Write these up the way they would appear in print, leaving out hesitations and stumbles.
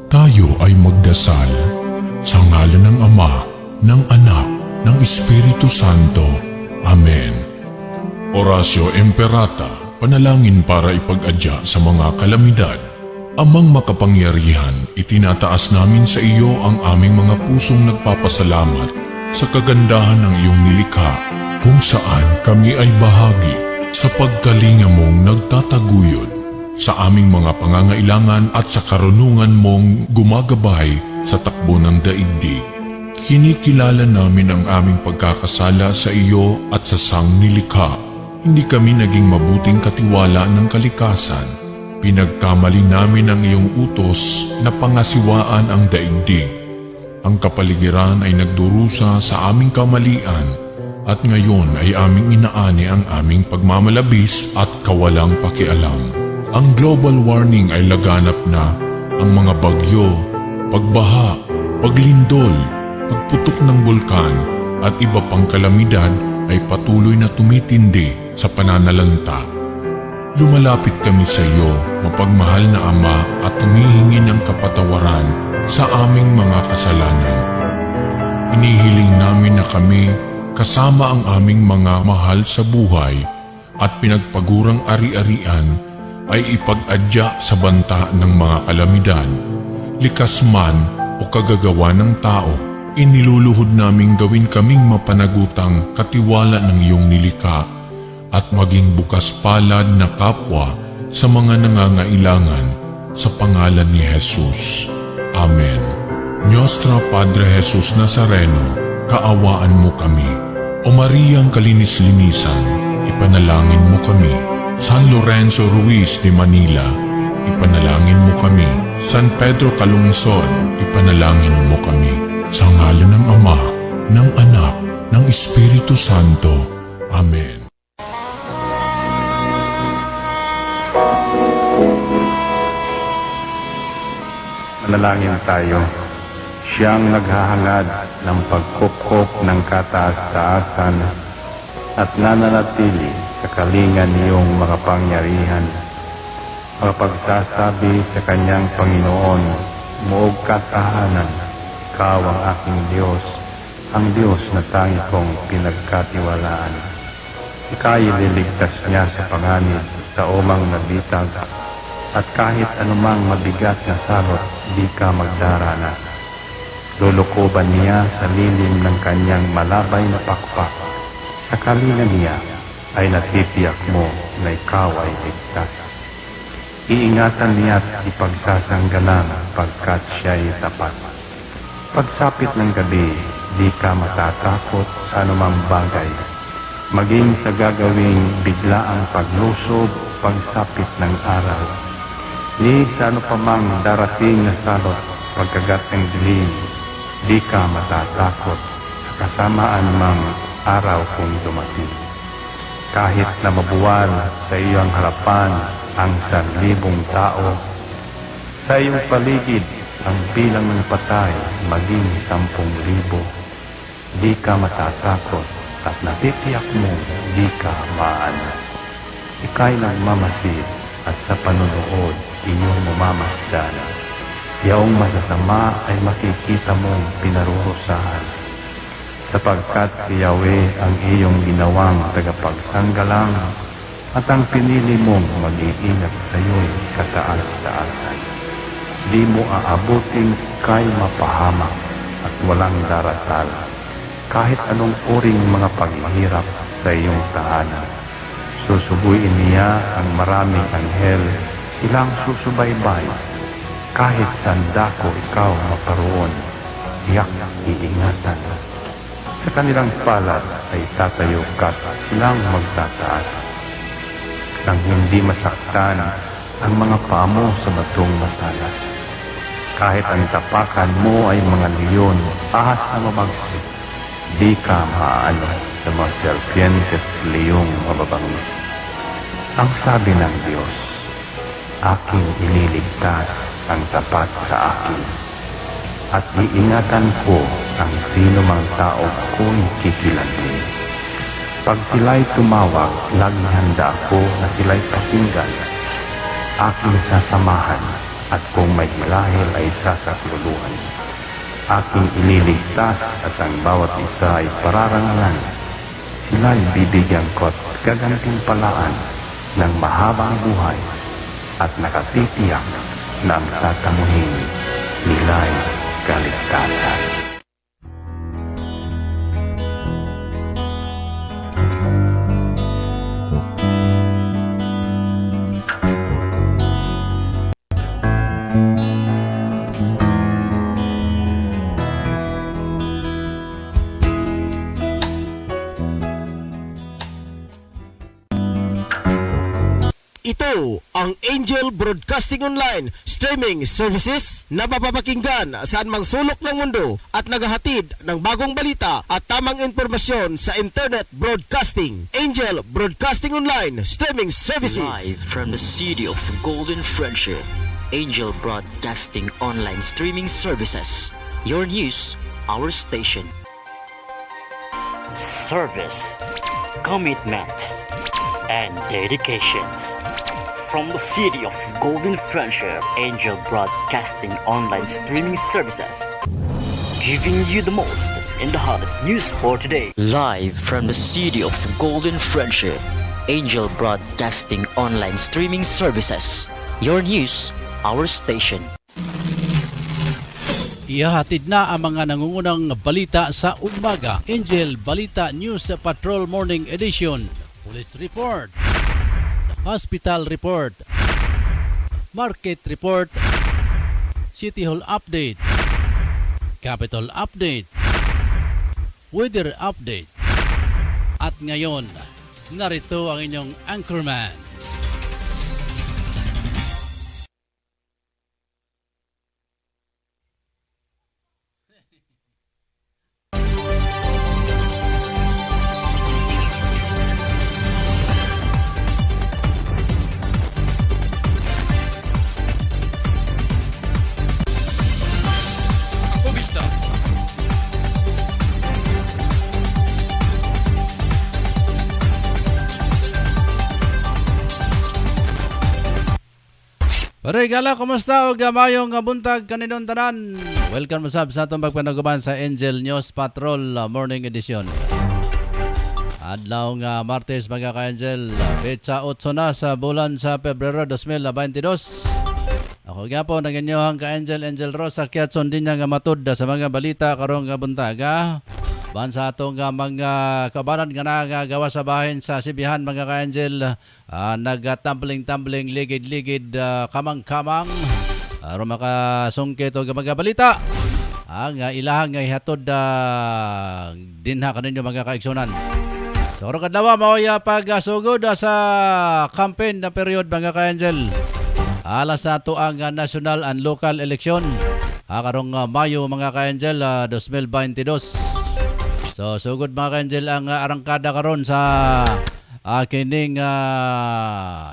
Tayo ay magdasal sa ngalan ng Ama, ng Anak, ng Espiritu Santo. Amen. Oratio Imperata, panalangin para ipag-adya sa mga kalamidad. Amang makapangyarihan, itinataas namin sa iyo ang aming mga pusong nagpapasalamat sa kagandahan ng iyong nilikha, kung saan kami ay bahagi sa pagkalinga mong nagtataguyod sa aming mga pangangailangan at sa karunungan mong gumagabay sa takbo ng daigdig. Kinikilala namin ang aming pagkakasala sa iyo at sa sangnilikha. Hindi kami naging mabuting katiwala ng kalikasan. Pinagkamali namin ang iyong utos na pangasiwaan ang daigdig. Ang kapaligiran ay nagdurusa sa aming kamalian at ngayon ay aming inaani ang aming pagmamalabis at kawalang pakialam. Ang global warming ay laganap na. Ang mga bagyo, pagbaha, paglindol, pagputok ng bulkan at iba pang kalamidad ay patuloy na tumitindi sa pananalanta. Lumalapit kami sa iyo, mapagmahal na Ama, at humihingi ng kapatawaran sa aming mga kasalanan. Inihiling namin na kami kasama ang aming mga mahal sa buhay at pinagpagurang ari-arian ay ipag-adya sa banta ng mga kalamidad. Likas man o kagagawa ng tao, iniluluhod naming gawin kaming mapanagutang katiwala ng iyong nilikha at maging bukas palad na kapwa sa mga nangangailangan sa pangalan ni Jesus. Amen. Nostra Padre Jesus Nazareno, kaawaan mo kami. O Mariang kalinis-linisan, ipanalangin mo kami. San Lorenzo Ruiz de Manila, ipanalangin mo kami. San Pedro Calungsod, ipanalangin mo kami. Sa ngalan ng Ama, ng Anak, ng Espiritu Santo. Amen. Manalangin tayo. Siyang naghahangad ng pagkukop ng kataas-taasan at nananatili sa kalingan niyong makapangyarihan. Makapagsasabi sa kanyang Panginoon, muog katahanan, ikaw ang aking Diyos, ang Diyos na tangi kong pinagkatiwalaan. Ika'y liligtas niya sa panganib sa umang nabitag, at kahit anumang mabigat na salot, di ka magdarana. Lulukoban niya sa lilim ng kanyang malabay na pakpak. Sa kalingan niya ay natitiyak mo na ikaw ay ligtas. Iingatan niya at ipagsasanggalang pagkat siya'y tapat. Pagsapit ng gabi, di ka matatakot sa anumang bagay. Maging sa gagawing biglaang paglusob, pagsapit ng araw. Ni sa ano pa mang darating na salot, pagkagat ng dilim, di ka matatakot sa kasamaan mang araw kung dumating. Kahit na mabuwal sa iyong harapan ang 1,000 tao, sa iyong paligid ang bilang ng patay maging 10,000, di ka matatakot at natitiyak mo di ka maano. Ika'y nagmamasid at sa panunood inyong mamamasdan. Yaong masasama ay makikita mong pinarurusahan, sapagkat si Yahweh ang iyong ginawang tagapagsanggalang at ang pinili mong mag-iingat sa iyo'y kataas-taasan. Di mo aabuting kay mapahamak at walang darasal, kahit anong uring mga paghihirap sa iyong tahanan. Susubuin niya ang maraming anghel, silang susubaybay. Kahit sandako ikaw maparoon, tiyak iingatan. Sa kanilang palad ay tatayo ka, silang magtataas. Nang hindi masaktan ang mga pamo sa batong matalas. Kahit ang tapakan mo ay mga leon, ahas na mabagsik, di ka maaano sa mga serpientes leyong mababangis. Ang sabi ng Diyos, aking iniligtas ang tapat sa akin, at iingatan ko ang sino mang tao ko'y kikilanli. Pag sila'y tumawag, laging handa ako na sila'y pakinggan. Aking sasamahan at kung may hilahil ay sasakluluhan. Aking ililigtas at ang bawat isa ay pararangalan. Sila'y bibigyan ko at gagantimpalaan ng mahabang buhay at nakatitiyak na ang tatamuhin nila'y kaligtasan. Ito ang Angel Broadcasting Online Streaming Services na mapapakinggan saan mang sulok ng mundo at naghahatid ng bagong balita at tamang impormasyon sa Internet Broadcasting. Angel Broadcasting Online Streaming Services. Live from the city of Golden Friendship, Angel Broadcasting Online Streaming Services. Your news, our station. Service, commitment, and dedications. From the city of Golden Friendship, Angel Broadcasting Online Streaming Services, giving you the most in the hottest news for today. Live from the city of Golden Friendship, Angel Broadcasting Online Streaming Services. Your news, our station. Ihahatid na ang mga nangungunang balita sa umaga. Angel Balita News Patrol Morning Edition. Police Report, Hospital Report, Market Report, City Hall Update, Capital Update, Weather Update. At ngayon, narito ang inyong anchorman. Regala, kumusta o gamayong buntag kaninon tanan? Welcome masab sa atong pagpanaguban sa Angel News Patrol Morning Edition. Adlaw nga Martes mga ka-Angel, petsa 8 na sa bulan sa Pebrero 2022. Ako nga po ng inyong ka-Angel, Angel Rosa, kiatson din nga matud sa mga balita karong nga buntaga. Ban sa atong mga kabanan nga nagagawa sa bahin sa Sibihan mga ka-Angel, nagtambling-tambling, ligid-ligid, kamang-kamang aron makasungkit og mga balita ang ilahang nga ihatod dinha kaninyo mga kaigsunan. So karong kadlaw mao ya pagsugod sa campaign na period mga ka-Angel. Alas sa ato ang national and local election karong Mayo mga ka-Angel 2022. So, sugod mga ka-Angel ang arangkada karon sa kining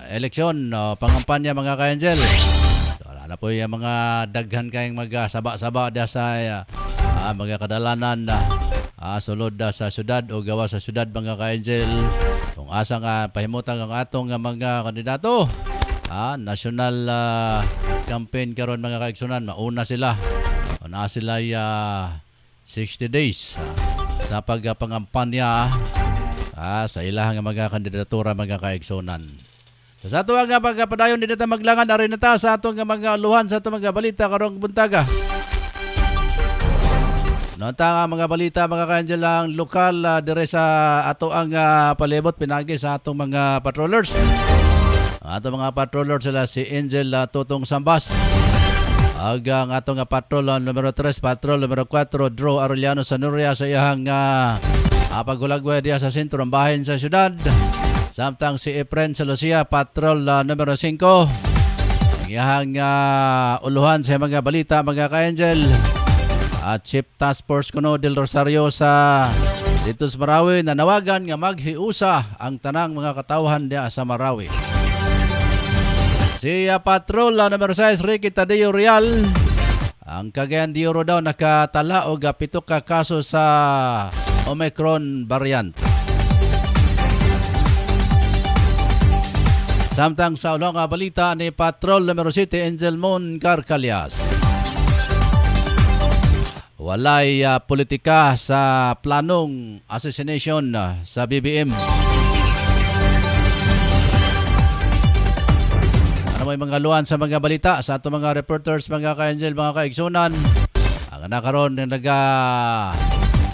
eleksyon, pangampanya mga ka-Angel. So, wala na po yung mga daghan kayong magsaba-saba sa mga kadalanan sulod sa syudad o gawa sa syudad mga ka-Angel. Kung asa nga pahimutan ang atong mga kandidato, national campaign karon mga kaigsunan, mauna sila. Una sila 60 days. Sa pagpangampanya sa ilang mga kandidatura mga kaigsunan. So, sa ato nga pagpadayon din natin maglangan arin na ta sa ato nga mga luhan sa ato mga balita karong buntaga. Nota nga mga balita mga ka-Angel ang lokal dire sa ato ang palibot pinagi sa atong mga patrollers. Ang atong mga patrollers sila si Angel Tutong Sambas. Ang atong patrol numero 3, patrol numero 4, Drew Arellano Sanuria sa iyang paghulagway diya sa sentro ng bahin sa syudad. Samtang si Efren Lucia, patrol numero 5. Ang iyang uluhan sa mga balita mga ka-Angel. At Chief Task Force Kuno del Rosario sa dito sa Marawi na nawagan nga maghiusa ang tanang mga katawhan diya sa Marawi. Si patrol numero 6 Ricky Tadeo Real, ang Cagayan de Oro daw nakatala og 7 ka kaso sa Omicron variant. Samtang sa ulang nga balita ni Patrol numero 7 Angel Mon Carcalias. Walay politika sa planong assassination sa BBM. Ano may mga luwan sa mga balita sa ato mga reporters, mga ka-Angel, mga kaigsunan. Ang nakaroon na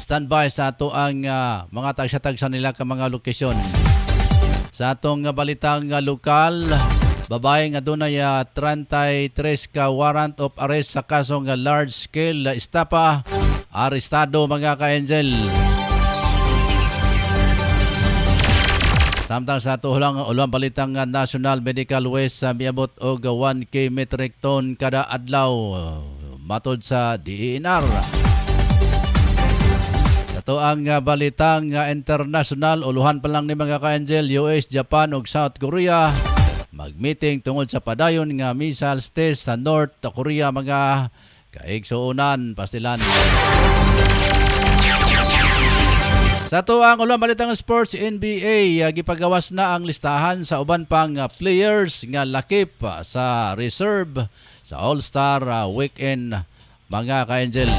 standby sa ato ang mga tagsa-tagsa nila ka mga lokasyon. Sa atong balitang lokal, babae nga dunay 33 ka warrant of arrest sa kasong large scale estafa, arestado mga ka-Angel. Samtang sa tuhulang ulang balitang National Medical Waste sa miabot og 1K metric ton kada adlaw matod sa DENR. Ito ang balitang international, uluhan pa lang ni mga ka-Angel, US, Japan ug South Korea mag-meeting tungod sa padayon nga missiles test sa North Korea mga kaigsuunan pastilan. Sa ito ang ulang balitang sports, NBA gipagawas na ang listahan sa uban pang players nga lakip sa reserve sa All-Star Weekend mga ka-Angel.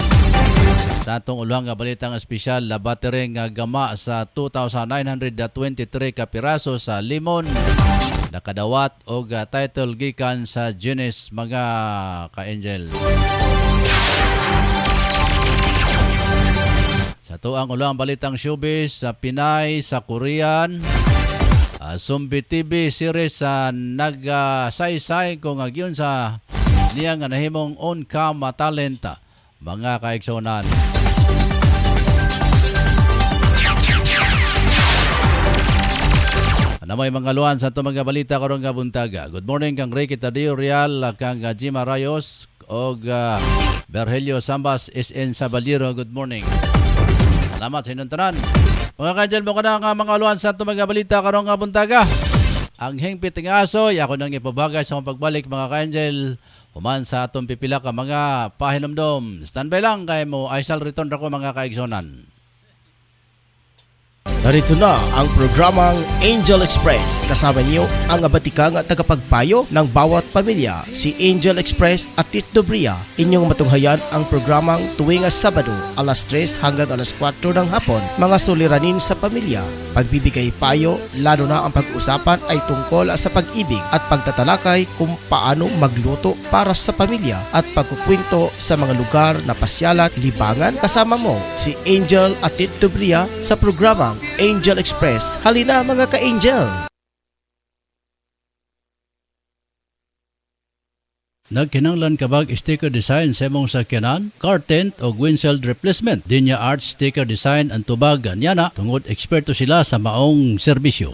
Sa atong ulang balitang espesyal, battery nga gama sa 2,923 ka piraso sa limon nakadawat og title gikan sa Guinness mga ka-Angel. Sa ito ang ulang balitang showbiz sa Pinay, sa Korean, Zombie TV series sa nagsaysay kung agyon sa niya nga nahimong on-cam talent mga kaigsunan. Ano may mga luwan sa ito mga balita karong buntaga. Good morning kang Ricky Tadio Real, kang Jima Rayos o Berhelio Sambas SN Sabaliro. Good morning. Salamat sa inyong tanan. Mga ka-Angel, mo ka na nga mga luwan sa ito mga balita karong buntaga. Ang hingpit nga asoy, ako nang ipabagay sa akong pagbalik mga ka-Angel. Human sa atong pipila ka mga pahinomdom. Standby lang kay mo, I shall return ako mga kaigsonan. Narito na ang programang Angel Express. Kasama niyo ang abatikang at tagapagpayo ng bawat pamilya, si Angel Express at Tito Bria. Inyong matunghayan ang programang tuwing Sabado, alas 3 hanggang alas 4 ng hapon. Mga suliranin sa pamilya, pagbibigay payo, lalo na ang pag-usapan ay tungkol sa pag-ibig at pagtatalakay kung paano magluto para sa pamilya at pagkukwento sa mga lugar na pasyalan, libangan. Kasama mo si Angel at Tito Bria sa programang Angel Express. Halina mga ka-Angel! Nagkinanglan kabag sticker design sa imong sakyanan, car tent o windshield replacement. Dinya Arts Sticker Design ang tubag niana tungod eksperto sila sa maong serbisyo.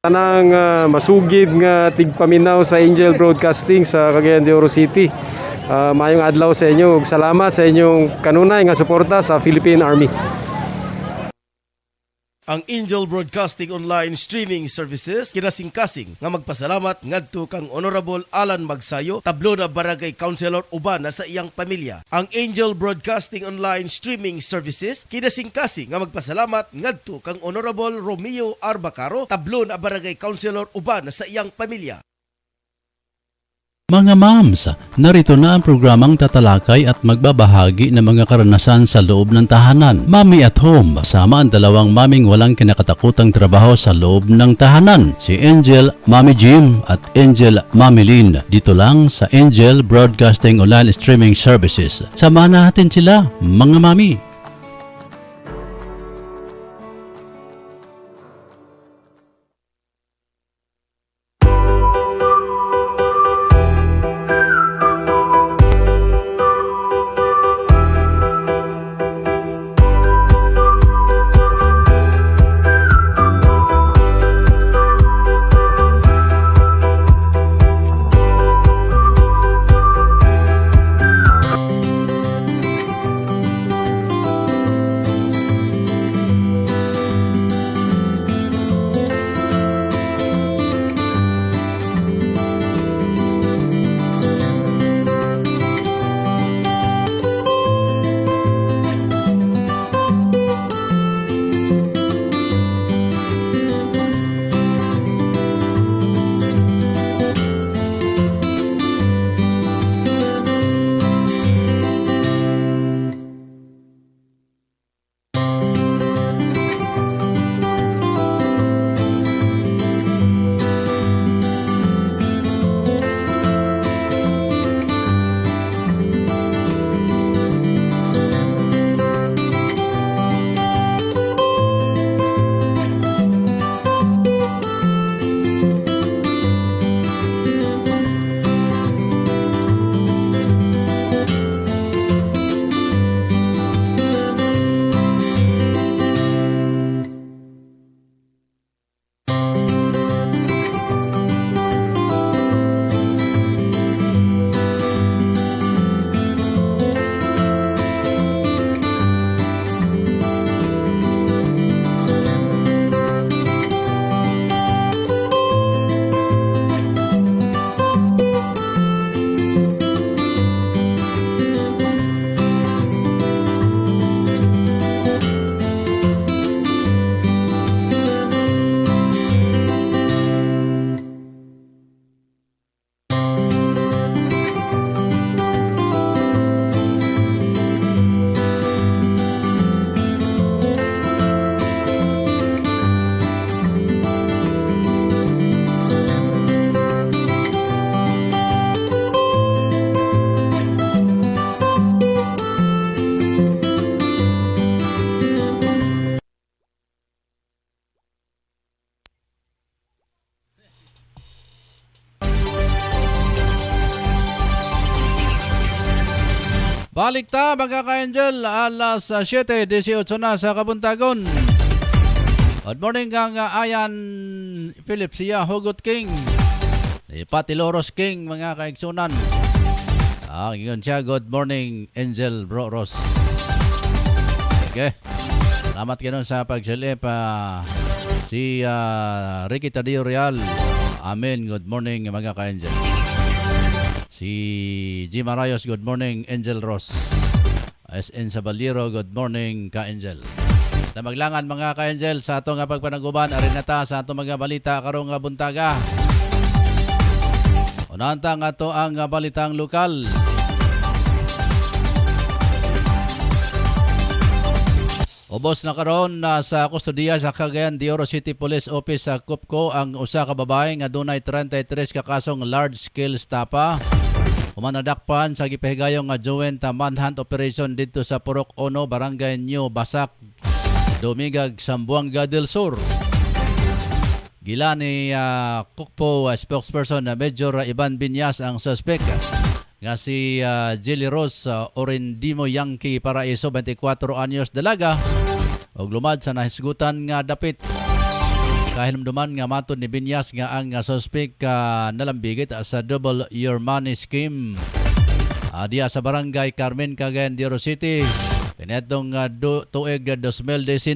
Tanang masugid nga tigpaminaw sa Angel Broadcasting sa Cagayan de Oro City. Mayong adlaw sa inyo ug salamat sa inyong kanunay nga suporta sa Philippine Army. Ang Angel Broadcasting Online Streaming Services kinasingkasing nga magpasalamat ngadto kang Honorable Alan Magsayo, tablo na Barangay Councilor uban na sa iyang pamilya. Ang Angel Broadcasting Online Streaming Services kinasingkasing nga magpasalamat ngadto kang Honorable Romeo Arbacaro, tablo na Barangay Councilor uban na sa iyang pamilya. Mga moms, narito na ang programang tatalakay at magbabahagi ng mga karanasan sa loob ng tahanan. Mommy at Home, kasama ang dalawang maming walang kinakatakutang trabaho sa loob ng tahanan. Si Angel, Mommy Jim at Angel, Mommy Lynn. Dito lang sa Angel Broadcasting Online Streaming Services. Samahan natin sila, mga mami. Balik ta mga ka-angel, alas 7:18 na sa Kabuntagon. Good morning kang Ayan Philip siya Hugot King. Patiloros King mga kaigsunan. Ingon siya, good morning Angel Bro Ross. Okay. Salamat kayo sa pagsilip. Si Ricky Tadio Real. Amen, good morning mga ka-angel. Si Jim Arayos, good morning Angel Ross. SN Sabaliero, good morning ka-angel. Na maglangan mga ka-angel sa atong pagpanaguban arinata sa atong mga balita karong buntaga. Unanta nga to ang balitang lokal. Ubos na karon sa kustodiya sa Cagayan de Oro City Police Office sa Cupco ang usa ka babae nga dunay 33 ka kasong large scale estafa. Umanadakpan sa gipahigayong nga joint manhunt operation dito sa Purok 1, Barangay New Basak, Dumigag, Zamboanga del Sur. Gila ni Cupco spokesperson na Major Ivan Binyas ang suspect nga si Jelly Rose Orindimo Yankee Paraiso, 24 anyos dalaga, og lumad sa nahisgutan nga dapit. Kahinumduman nga matod ni Binyas nga ang suspect nalambigit sa double your money scheme diya sa Barangay Carmen, Cagayan de Oro City pinetong tuig 2019.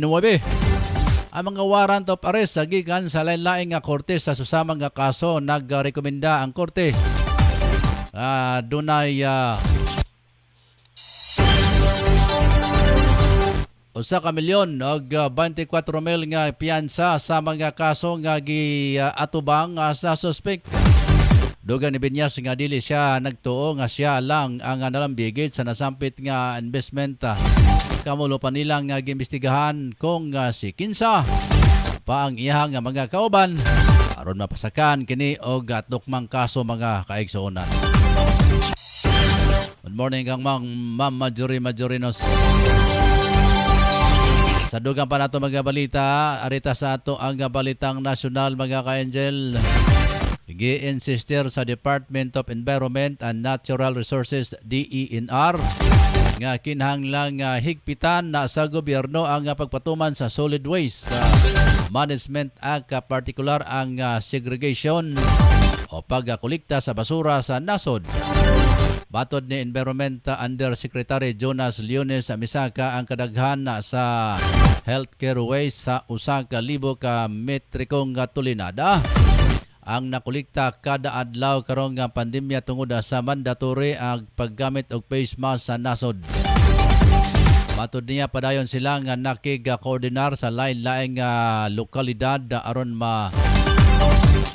Ang mga warrant of arrest sa gikan sa lain-laing nga korte sa susamang nga kaso nagrekomenda ang korte dunay usa ka milyon og 24 mil nga piyansa sa mga kaso nga giatubang sa suspect. Dugang ni Binyas nga dili siya nagtuo nga siya lang ang nalambigit sa nasampit nga investment. Kamulo pa nila nga giimbestigahan kung si kinsa pa ang iyang mga kauban aron mapasakan kini og tukmang kaso mga kaigsuonan. Good morning kang Ma'am Majorinos. Sa dugang pa nato mga balita, arita sa ato ang balitang nasyonal mga ka-angel. Gi-insister sa Department of Environment and Natural Resources DENR nga kinahanglang higpitan na sa gobyerno ang pagpatuman sa solid waste management Act, partikular ang segregation o pagkolekta sa basura sa nasod. Batod ni Environment Undersecretary Jonas Leones Misaka, ang kadaghan sa healthcare waste sa 1,000 ka metrikong tulinada ang nakolekta kada adlaw karong pandemya tungod sa mandatory ang paggamit og face mask sa nasod. Matod niya padayon sila nga nakig-koordinar sa lain-laing lokalidad aron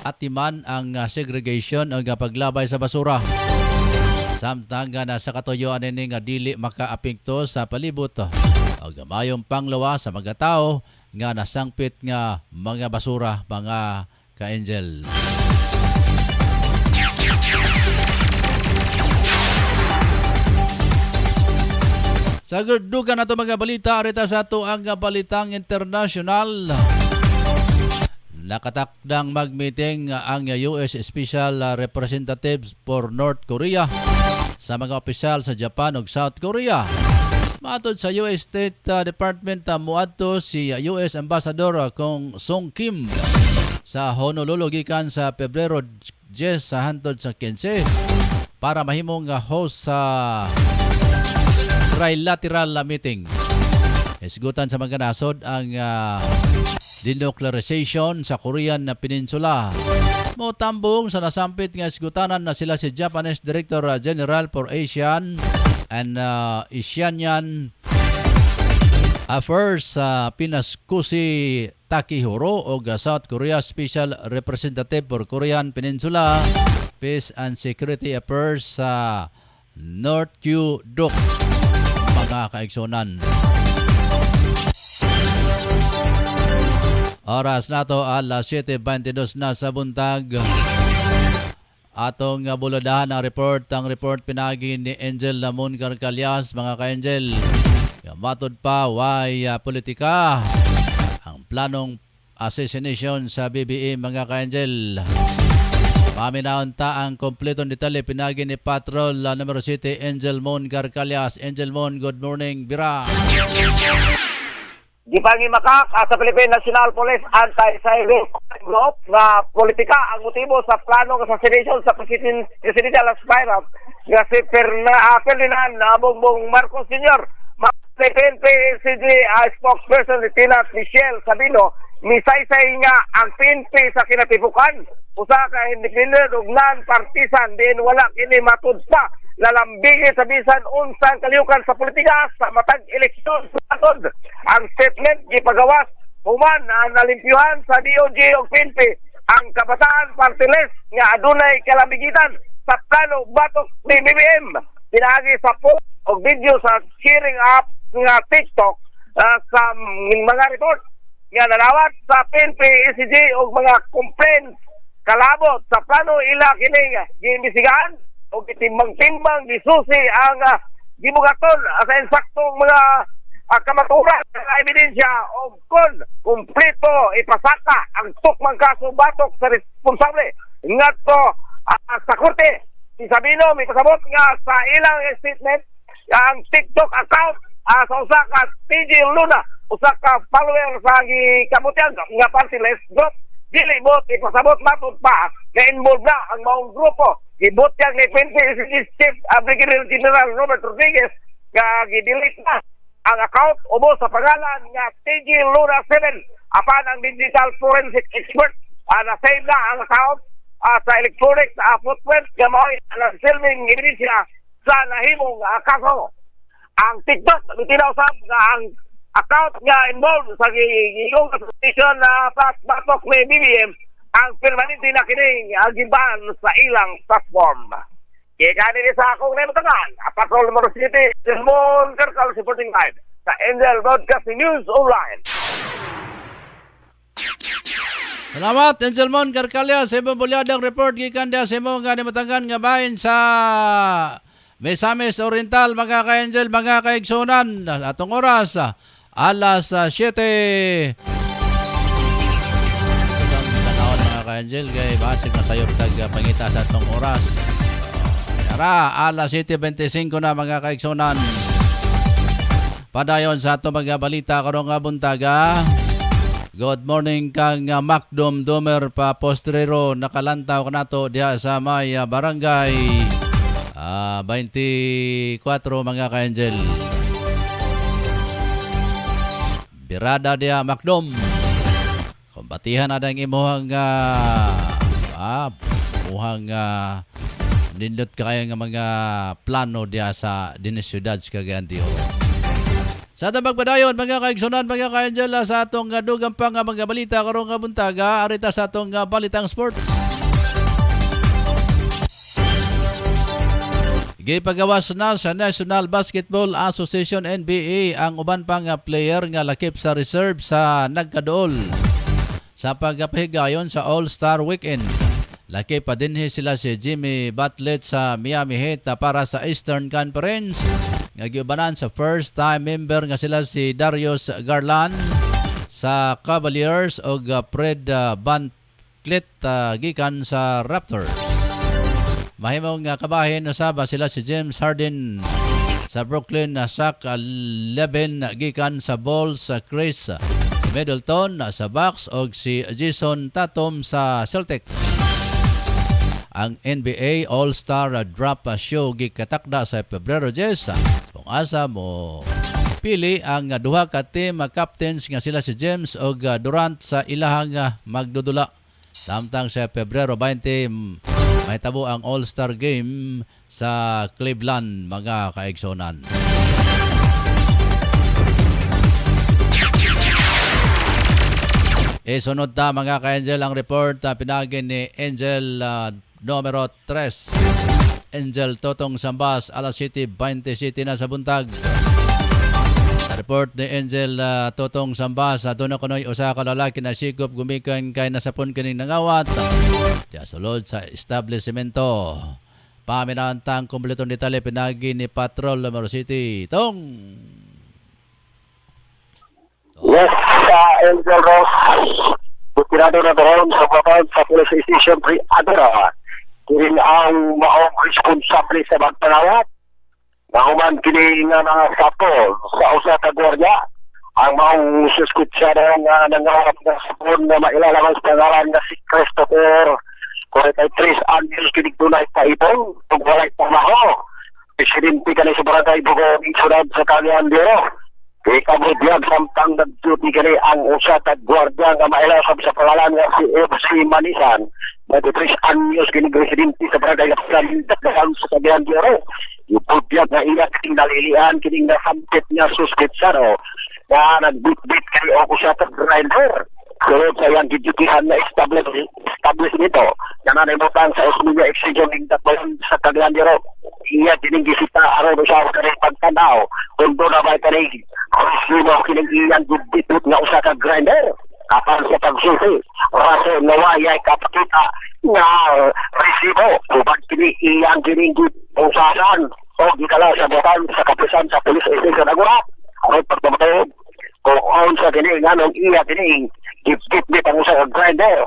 atiman ang segregation o paglabay sa basura. Samtang na sa katuyoan ini nga dili makaapekto sa palibot o gamayong panglawa sa mga tao nga nasangpit nga mga basura mga ka-angel. Sa dugan na ito mga balita, arita sa ito ang balitang international. Nakatakdang mag-meeting ang US Special Representatives for North Korea sa mga opisyal sa Japan ug South Korea. Matod sa US State Department, muadto si US Ambassador Kong Song Kim sa Honolulu gikan sa Pebrero 10 sa hantod sa 15 para mahimong host sa trilateral meeting. Isgutan sa mga nasod ang denuclearization sa Korean Peninsula. Motambong sa nasampit nga isgutanan na sila si Japanese Director General for Asian and Asianian Affairs Pinaskusi Takihiro o South Korea Special Representative for Korean Peninsula Peace and Security Affairs sa North Kyu Duk mga kaigsonan. Oras na to alas 7:22 na sa buntag. Atong buladahan ang report pinagi ni Angel Lamon Carcalias mga ka-angel. Matod pa way politika ang planong assassination sa BBM mga ka-angel. Paminaon ta ang kompletong detalye pinagi ni Patrol numero 7 Angel Mon Garcalias. Angel Mon, good morning, Bira. Gipangi makak sa Philippine National Police Anti-Cyber Group nga politika ang motibo sa plano ng assassination sa presidential aspirant nga si Ferdinand Bongbong Marcos Sr. PNP CG spokesperson ni Tina Michelle Sabino misaysay nga ang PNP sa kinatibukan usa ka independent ug non-partisan din wala kini matud pa lalambigit sa bisan unsang kalihukan sa politika sa matag eleksyon sunod. Ang statement gipagawas human na nalimpyuhan sa DOJ ug PNP ang kabataan party list nga adunay kalambigitan sa plano batok ni BBM. Pinagi sa post o video sa sharing app nga TikTok sa mga report nga nalawat sa PNP, ECG o mga complaints kalabot sa plano ila kining giimbestigahan o gitimbang-timbang gisusi ang gibugaton sa insaktong mga kamaturan ng ebidensya o kung kumpleto ipasaka ang tukmang kaso batok sa responsable ngadto sa korte. Si Sabino may pasabot nga sa ilang statement ang TikTok account sa usa ka TG Luna usa ka follower sa gikabutyan nga party list group dili bot ipasabot matud pa na involved na ang maong grupo gibutyan ni PNP Chief Brigadier General Robert Rodriguez nga gidelete na ang account ubo sa pangalan nga TG Luna 7 apan ang digital forensic expert na-save na ang account sa electronic footprint nga mao'y nagsilbing ebidensya sa nahimong kaso. Ang TikTok bitinaw sab nga ang account nga involved sa giyong association na batok ni BBM ang permanente na kining giban sa ilang platform. Kaya kanini sa akong naimatangan, Patrol numero 7, Simon Carcal supporting line sa Angel Broadcasting News Online. Salamat, Angel Mon Carcalia, sa imong bulyadang report gikan dia sa imong nga naimatangan nga bahin sa Misamis Oriental, mga ka-Angel, mga kaigsunan. Atong oras, alas 7. Isang tanawon, mga ka-Angel, kay basig na sayop tag pangita sa atong oras. Tara, alas 7:25 na, mga kaigsunan. Padayon sa atong mga balita karong nga buntaga. Good morning kang Macdom Domer pa Postrero, nakalantaw ka nato diha sa may barangay 24, mga ka-Angel. Birada dia Macdom. Kumbatihan na ang imuhang nindot kaya nga mga plano dia sa dinisyudad sa Cagayan de Oro. Sa tabang padayon, mga kaigsunan, mga ka-Angel, sa atong dugang pang mga balita karong nga buntaga, arita sa atong balitang sports. Gipagawas na sa National Basketball Association NBA ang uban pang player nga lakip sa reserve sa nagkaduol sa pagpahigayon sa All-Star Weekend. Lakip pa din sila si Jimmy Butler sa Miami Heat para sa Eastern Conference. Nagyubanan sa first time member nga sila si Darius Garland sa Cavaliers o Fred VanVleet gikan sa Raptors. Mahimong kabahin usaba sila si James Harden sa Brooklyn, Zach Levin gikan sa Bulls, Chris Middleton sa Bucks o si Jason Tatum sa Celtics. Ang NBA All-Star Draft Show gikatakda sa Pebrero 10 kung asa mo pili ang duha ka team captains nga sila si James o Durant sa ilahang magdudula. Samtang sa Pebrero 20 may tabo ang All-Star Game sa Cleveland, mga kaigsonan. Sunod ta, mga ka-Angel, ang report pinagin ni Angel numero 3. Angel Totong Sambas, alas 7:27 na sa buntag. Report ni Angel Totong Sambas, doon ako no'y usa ka lalaki na sigop gumikan kay nasapon kining nangawat. Diya sulod sa establishmento. Paminantang kumpletong detalye pinagi ni Patrol numero 7. Tong! Yes, Angel Ross. Butirado na doon sa babag sa police station 3 Adora. kini ang maong responsable sa magpanawat. Nahuman kini nga mga sapol sa usa ka gwardiya ang maong suskutsa nga nangarap ng sapon na mailalaman sa pangalan nga si Christopher 43 anyos kini tunay pa ipon kung walay pamaho. Presidente ka sa barangay Bugong Insurad sa Cagayan de Oro. Kaya kabudyan samtang nag-duty kani ang usa ka gwardiya nga mailasab sa pangalan nga si FC Manisan. 23 anyos kini presidente sa barangay Kapitán sa Cagayan de Oro. Ibudyan nga iya kining dalilian kining nasampit nga suspetsado na nagbitbit kay o usa ka driver. Sulod sa iyang gidutihan na establish nito na nanimutang sa Osmeña Extension ng Tatbayan sa Cagayan de Oro. Iya kining gisita aron usa ka rin pagtanaw kung doon na ba kining sino kining iyang gidbitbit nga usa ka grinder apan sa pagsulti rason na wayay kapakita nga resibo ubang kini iyang kining usasan o gikala sa botan sa kapisan sa Police Station Agora aron pagpamatayon kung sa kini nga nung iya kining gidbitbit ang usa ka grinder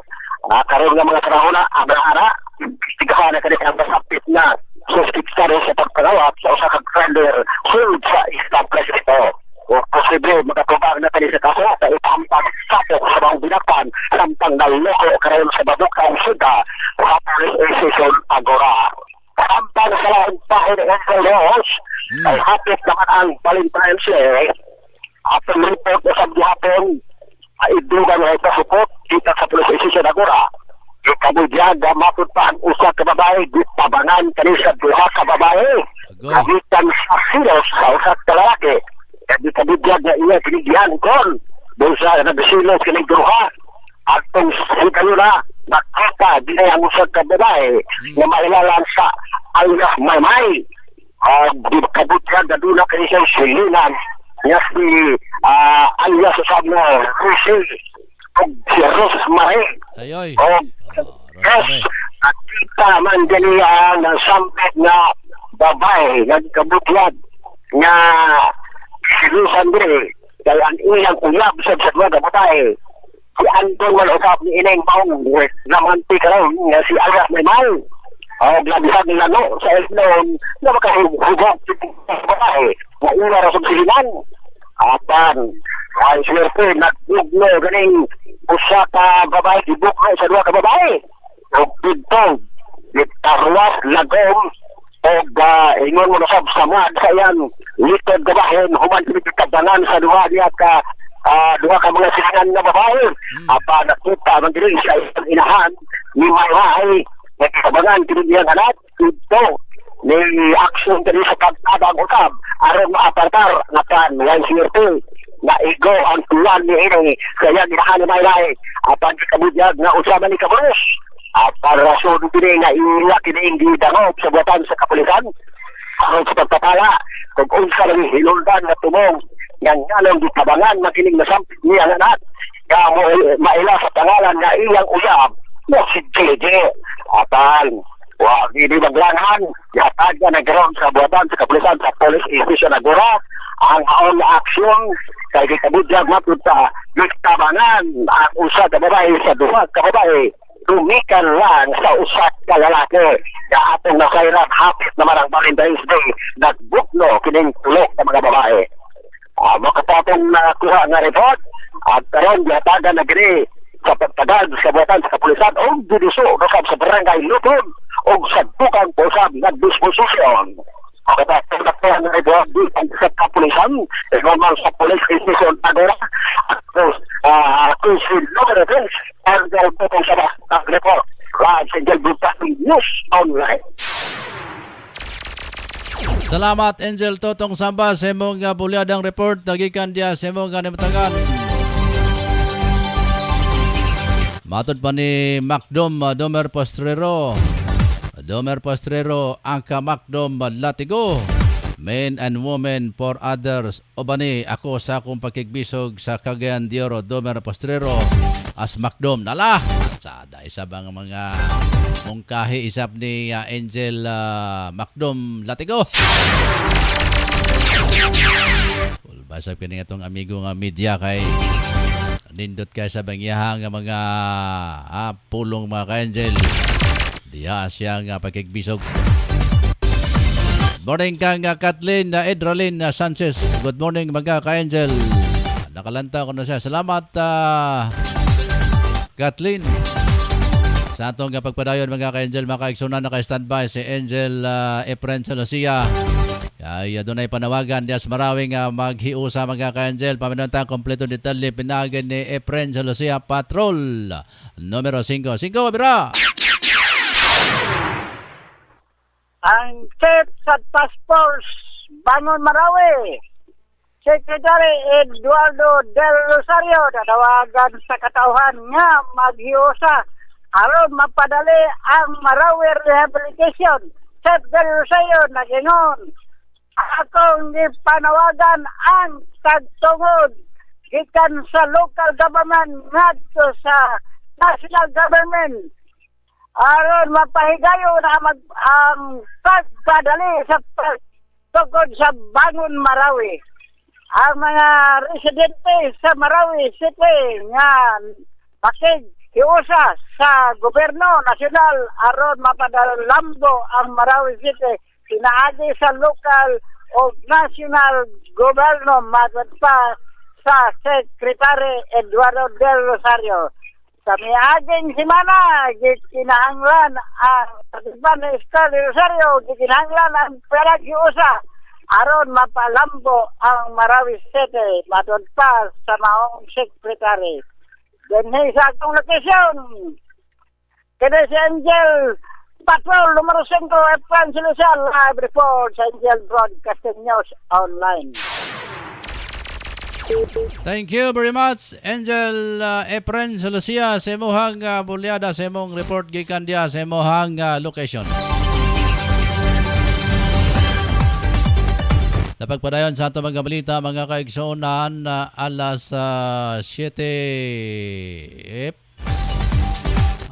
karon nga mga panahon na ara istigahan na kani ang masapit na suspitsado sa pagpangawat sa usa ka grinder sulod sa establish nito. O posible magkatubag na kani sa kaso sa ipampag sapok sa mga binakan samtang naloko karon sa babukang suda sa Police Station Agora. Samtang sa lahat pahid ng Los ay hapit naman ang Valentine's Day at ang report na sa gihapon ay idugan na ipasupot dito sa Police Station Agora. Yung kabudyan na matod pa ang usa ka babae tabangan kani sa duha ka babae kagitan sa silos sa usa ka lalaki. Kaya kabudyan na iya kinigyan kon doon sa nagsilos kinig duha at kung kayo na nakita di na ang usa ka babae na mailalan sa alias Maymay di kabudyan na doon na kani siya silinan niya si alias sa sabi na Rusi o si Rosemary Ayoy. o yes nakita man gani ang sampit na babae nagkabudyan nga silusan dire kaya ang iyang ulab sa mga babae si Anton Walosap ni Ineng Maung namanti ka rin nga si alias Maymay o glabisan nila no sa Esnon na makahugog sa babae na una rasong silinan atan ay swerte nagbugno ganing usa ka babae ibukno sa duha ka babae o dito tarwas lagom o ingon mo na sa mga sayan litod gabahin human pinagkabangan sa duha niya ka duha ka mga silingan na babae apa nakita man diri sa isang inahan ni Maymay nagkabangan kini niyang anak dito ni action kini sa pagtabang ukab aron maapartar nga kan way swerte na igo ang tuwan ni ini kaya ginahan ni Maymay apan kabudyag nga usama ni Kaburos at para rason kini nga ila kini hindi dangog sa buwatan sa kapulisan aron sa pagpapala kung unsa lang hinuldan na tumong yang ngalong gitabangan na kining nasampit niya nga anak nga maila sa pangalan nga iyang uyab mo si JJ apan wa gini maglangan yatag na nagkaroon sa buwatan sa kapulisan sa Police Station Agora ang haon na aksyon kay gikabudyag matod sa gitabangan ang usa ka babae sa duha ka babae tumikan lang sa usa ka lalaki na atong nasairat hapit naman ang Valentine's Day nagbukno kining tulok na mga babae makapatong na kuha nga report at karon yatagan na gini sa pagtagal sa buwatan sa kapulisan o didiso nasab sa barangay Luton o sa bukang pusab na disposisyon makapatong na kuha nga report sa kapulisan normal sa Police Station Agora at Kusin Lomerevels ang galpotong sa report live sa Angel Broadcasting News Online. Salamat Angel Totong Samba sa imong bulyadang report nagikan dia sa imong kanimtagan. Matod pa ni Macdom Domer Postrero Angka Macdom Latigo Men and Women for Others o bani ako sa akong pakigbisog sa Cagayan de Oro Domer Postrero as Macdom nala sada isa bang mga mungkahi isap ni Angel Macdom Latigo. Basag kini atong amigo nga media kay nindot kay sa bangyaha nga mga pulong mga ka-Angel Diya siya nga pakigbisog. Morning kang Kathleen Edralin Sanchez. Good morning mga ka-angel. Nakalanta ko na siya. Salamat Kathleen. Sa atong pagpadayon mga ka-angel, mga ka-igsunan na ka-standby si Angel Efren Lucia. Ay doon ay panawagan diya sa marawing maghiusa mga ka-angel. Paminunta kompleto detalye pinagan ni Efren Lucia Patrol numero 5. 5 Bira. Ang Chief sa Task Force Bangon Marawi, Secretary Eduardo Del Rosario, nanawagan sa katauhan nga maghiusa aron mapadali ang Marawi Rehabilitation. Chief Del Rosario nagingon, akong gipanawagan ang tagtungod gikan sa local government ngadto sa national government aron mapahigayon ang pagpadali sa pagtukod sa Bangon Marawi. Ang mga residente sa Marawi City nga pakigiusa sa gobyerno nasyonal aron mapadalambo ang Marawi City pinaagi sa local o national gobyerno matod pa sa Secretary Eduardo Del Rosario. Sa miaging simana, gikinahanglan ang Pagdiban ng Del Rosario, gikinahanglan ang peragiusa aron mapalambo ang Marawi City matod pa sa maong Secretary. Ganyan sa atong location, kaya si Angel Patrol numero 5 Efren Lucia live report sa Angel Broadcasting News Online. Thank you very much, Angel Efren Lucia, sa imuhang bulyada sa imong report gikan diya sa imuhang location. Napagpadayon sa ato mga balita, mga kaigsunan, alas 7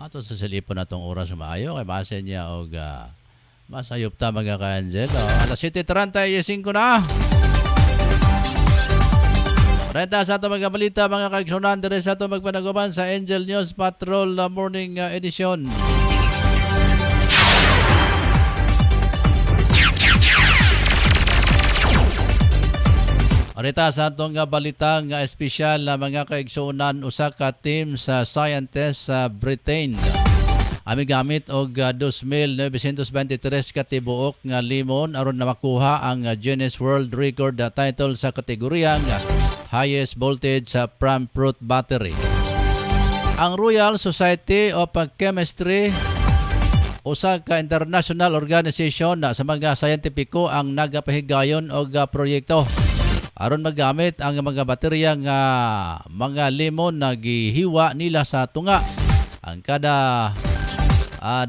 ato sa silipon na itong oras maayo kay base niya og masayop ta mga ka-angel. Alas 7:35 na. Renta sa ato mga balita, mga kaigsunan, dire sa ato magpanaguban sa Angel News Patrol Morning Edition. Renta sa atong balita nga espesyal na mga kaigsunan, usa ka team sa scientists sa Britain ami gamit og 2,923 ka tibuok nga limon aron na makuha ang Guinness World Record title sa kategoryang highest voltage sa pram fruit battery. Ang Royal Society of Chemistry, usa ka international organization sa mga scientifico ang nagapahigayon og proyekto aron magamit ang mga baterya nga mga limon na gihiwa nila sa tunga. Ang kada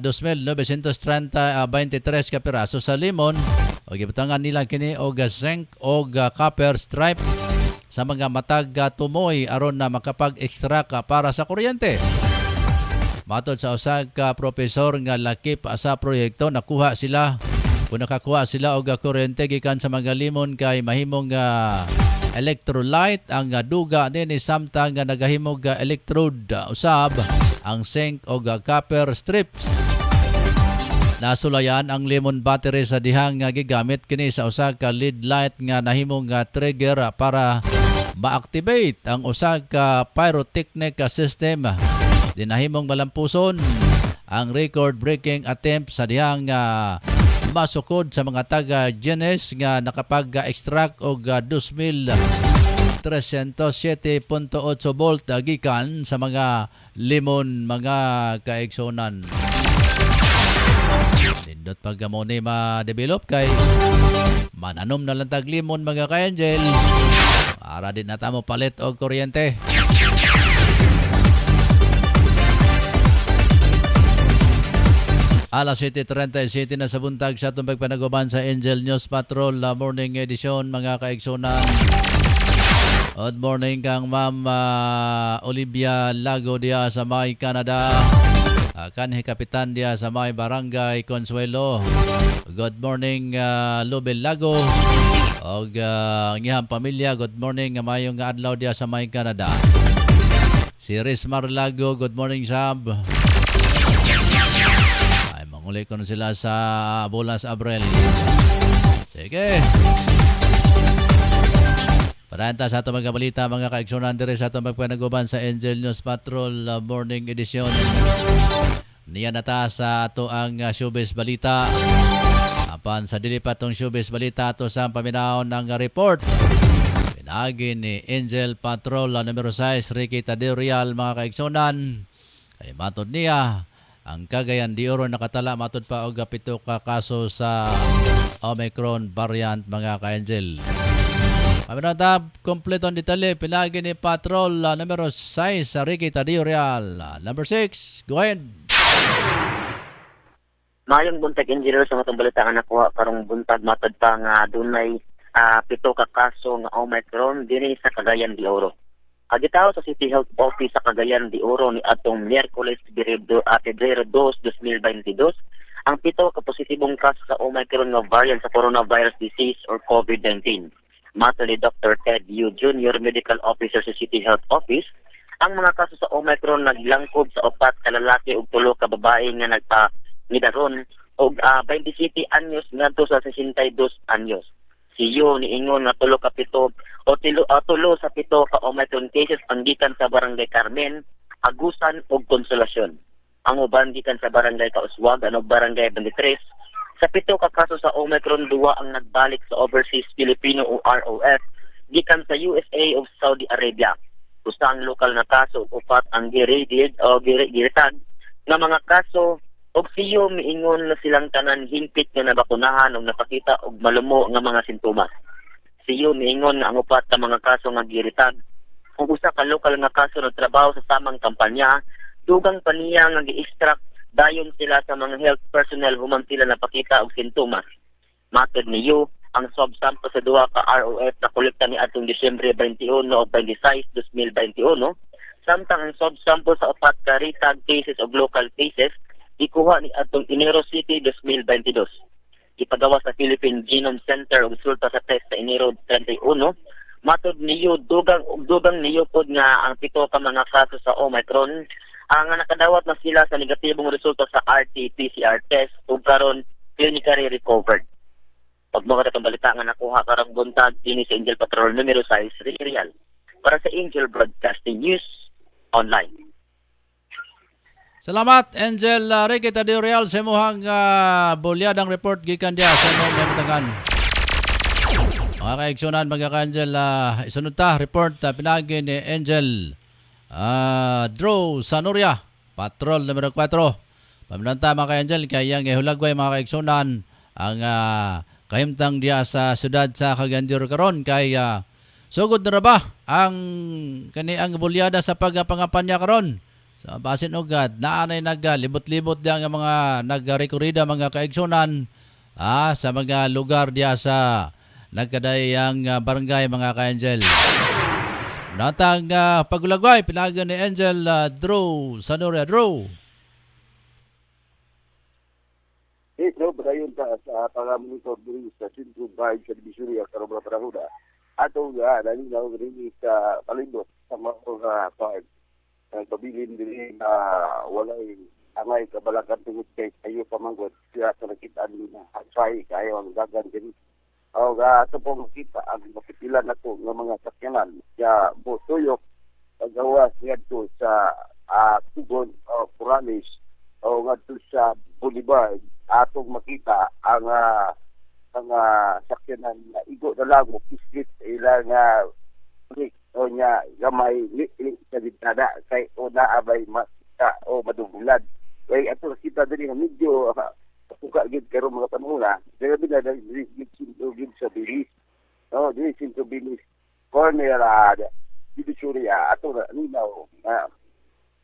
2,923 ka piraso sa limon o gibutangan nila kini og zinc o copper stripe sa mga matag tumoy aron na makapag-extract para sa kuryente. Matod sa usa ka profesor nga lakip sa proyekto, nakuha sila kung nakakuha sila og kuryente gikan sa mga limon kay mahimong electrolyte ang duga dinhi samtang nagahimog electrode usab ang zinc o copper strips. Nasulayan ang lemon battery sa dihang gigamit kini sa usa ka lead light nga nahimong trigger para ma-activate ang usa ka pyrotechnic system. Dinahimong malampuson ang record-breaking attempt sa dihang masukod sa mga taga Guinness nga nakapag-extract og 2,307.8 volt gikan sa mga limon, mga kaigsunan. Nindot pag mo ni ma-develop kay mananom na lang tag limon mga ka-angel para din nata mo palit og kuryente. Alas 7:37 na sa buntag sa itong pagpanaguban sa Angel News Patrol Morning Edition, mga kaigsunan. Good morning kang Ma'am Olivia Lago diya sa May, Canada. Kanhi Kapitan diya sa May Barangay Consuelo. Good morning Lubel Lago. Og ngihang pamilya, good morning mayong adlaw diya sa May, Canada. Si Rismar Lago, good morning Sab. Manguli ko na sila sa Bulas Abril. Sige. Paranta sa itong mga balita, mga kaigsunan diri sa itong magpanaguban sa Angel News Patrol Morning Edition. Niya nata sa ato ang showbiz balita. Apan sa dili pa itong showbiz balita ato sa paminaon ng report. Pinagi ni Angel Patrol numero 6, Ricky Tadirial, mga kaigsunan. Kay matod niya, ang Cagayan de Oro nakatala matod pa og 7 ka kaso sa Omicron variant, mga ka-Angel. Paminatab, kompleto ang detalye, pinagi ni Patrol numero 6, Ricky Tadirial. Number 6, go ahead. Mayong buntag engineer sa matong balita nga nakuha karong buntag matod pa nga dunay 7 ka kaso nga Omicron dinhi sa Cagayan de Oro. Agitaw sa City Health Office sa Cagayan de Oro ni atong Miyerkules Febrero 2, 2022 ang 7 ka positibong kaso sa Omicron nga variant sa coronavirus disease or COVID-19. Matod ni Dr. Ted Yu Jr., Medical Officer sa City Health Office, ang mga kaso sa Omicron naglangkob sa 4 ka lalaki ug 3 ka babae nga nagpa-nidaron og 27 anyos ngadto sa 62 anyos. Si Yu niingon nga 3 ka 7 o 3 sa 7 ka Omicron cases ang gikan sa Barangay Carmen, Agusan ug Konsolasyon. Ang uban gikan sa Barangay Kauswag ug Barangay 23. Sa 7 ka kaso sa Omicron, 2 ang nagbalik sa Overseas Filipino o ROF gikan sa USA o Saudi Arabia. Usa ang lokal na kaso ug 4 ang giratag nga mga kaso og siyo miingon na silang tanan hingpit nga nabakunahan ug napakita og malumo nga mga sintomas. Siyo miingon nga ang 4 ka mga kaso nga giratag ug usa ka lokal nga kaso nagtrabaho sa samang kampanya, dugang pa niya nga gi-extract dayon sila sa mga health personnel human sila napakita og sintomas. Matod ni Yu, ang swab sample sa 2 ka ROF na kolekta ni atong Disyembre 21 o 26, 2021, samtang ang swab sample sa 4 ka retag cases o local cases ikuha ni atong Enero City 2022. Ipagawa sa Philippine Genome Center og resulta sa test sa Enero 31. Matod ni Yu, dugang ni Yu pod nga ang 7 ka mga kaso sa Omicron ang nakadawat na sila sa negatibong resulta sa RT-PCR test ug karon clinically recovered. Pag mga katong balita nga nakuha karong buntag dinhi sa Angel Patrol numero 6, Real. Para sa Angel Broadcasting News Online. Salamat, Angel Ricky Tadirial, sa imuhang bulyadang report gikan dia sa imong namitagan. Mga kaigsunan, mga ka-Angel, isunod ta report pinagi ni Angel Drew Sanuria, Patrol numero 4. Paminanta, mga ka-Angel, kayang ihulagway, mga kaigsunan, ang kahimtang dia sa siyudad sa Cagayan de Oro karon kay sugod na ba ang kaniang bulyada sa pagpangapanya karon sa basin ugad naanay naglibot-libot dia nga mga nagrekorida, mga kaigsunan sa mga lugar dia sa nagkadayang barangay, mga ka-Angel. Natang pagulagway pinaga ni Angel Drew Sanuria. Drew. Ito, badayon ta sa pag-monitor diri sa Sintro Drive sa Divisoria karong mga panahon. Ato nga, nalinaw rin sa palindot sa mga part. Ang pabilin diri na walay angay kabalakan tungod kay kayo pamanggot siya sa nakitaan nila. Asay kayo ang gagan diri. O ato pong makita ang mapipilan na to ng mga sakyanan. Kaya butuyok, pagawas nga to sa Tugon o Puranis o nga to sa Boulevard. Atong makita ang sakyanan na igo na lang mo piskit ilang o nya gamay li sa bintada kay o naabay makita o madubulan. Kaya ato kita diri nga medyo puka gid karon mga panahon dili bila dili gid sa bilis. No, dili sa bilis corner Divisoria ato na ninaw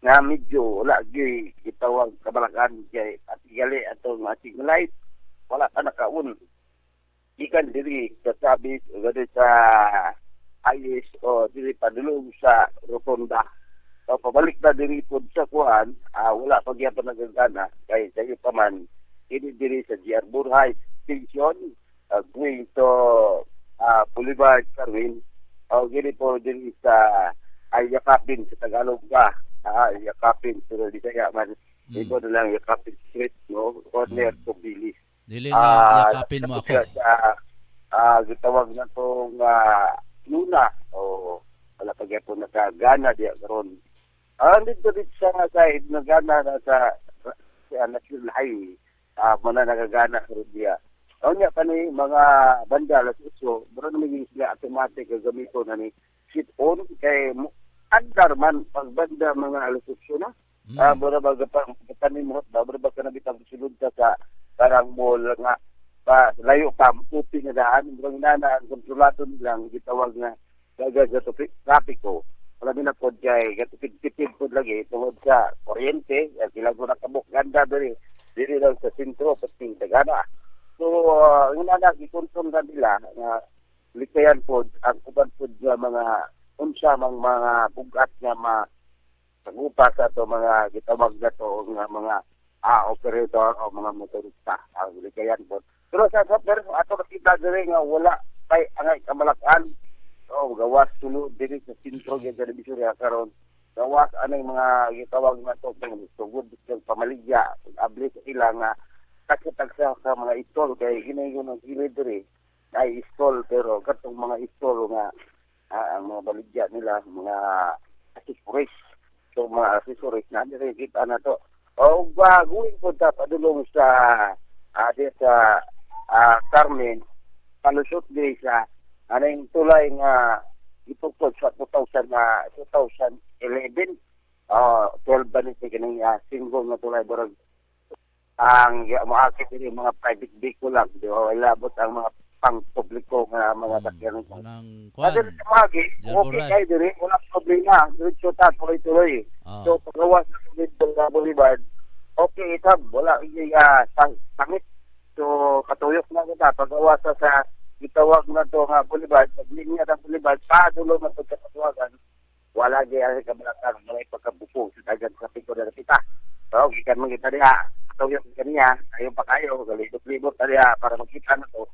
nga medyo wala gyud gitawag kabalakan kay at igali ato nga signal light wala ka nakaun ikan diri sa sabit gadi sa ayes o diri padulong sa rotonda so pabalik na diri pod sa kuan wala pa gyapon nagagana kay sayo pa man diri sa GR Burhay Station going to Boulevard Carwin o gini po diri sa Ayakapin sa Tagalog yakapin pero di kaya man Ito na lang yakapin street, no? Corner to Bilis. Dili na yakapin mo ako. Gitawag na itong Luna o wala pa po nakagana diya karon. Dito sa side nagana na sa National Highway. Mana nagagana karon diya. Niya pa ni mga banda alas 8, bro namin sila automatic gamito na ni sit on kay andar man pagbanda mga alas 8 na. Bro baga pa tanin mo bro baga na bitang sulod ka sa parang mall nga pa layo pa puti nga daan bro nana ang kontrolado lang gitawag nga daga sa trapiko. Wala din na po kay gatipid po lagi tungod sa kuryente sila ko nakabuk ganda diri lang sa sentro pati tagana. So, yung nagikonsum na nila na likayan po, ang uban po nga mga unsa mang mga bugat nga magupa sa to mga gitawag na to nga mga operator o mga motorista ang likayan po. Pero sa software, ato nakita diri nga wala kay angay kamalakan o gawas sulod diri sa sentro nga sa Divisoria karon. Gawas anay mga gitawag na to ng sugod sa pamaligya, abli sa ilang nga tagsa sa mga istol kay ginayon ng gilid diri ay istol pero katong mga istol nga ang mga baligya nila mga accessories so mga accessories na diri kita na to o baguhin po ta padulong sa sa Carmen palusot diri sa anong tulay nga itugtog sa 2011 12 ba ni kining single na tulay barag ang maakit din mga private vehicle lang, di ba? Ilabot ang mga pang-publiko nga mga sakyanan. Walang Kasi okay kayo din, walang problema. Diretso ta, tuloy-tuloy. So, pagawas na tuloy sa Boulevard, okay, itab, wala sangit. So, katuyok na kita, pagawas sa itawag na to nga Boulevard, paglinya ng Boulevard, padulo na ito sa patuwagan, wala diyan sa kabalakang, wala ipagkabupo sa dagan sa piko na kita. So, ikan mga kita diya. Yung kanya, ayaw pa kayo, galibot-libot tayo para makita na to.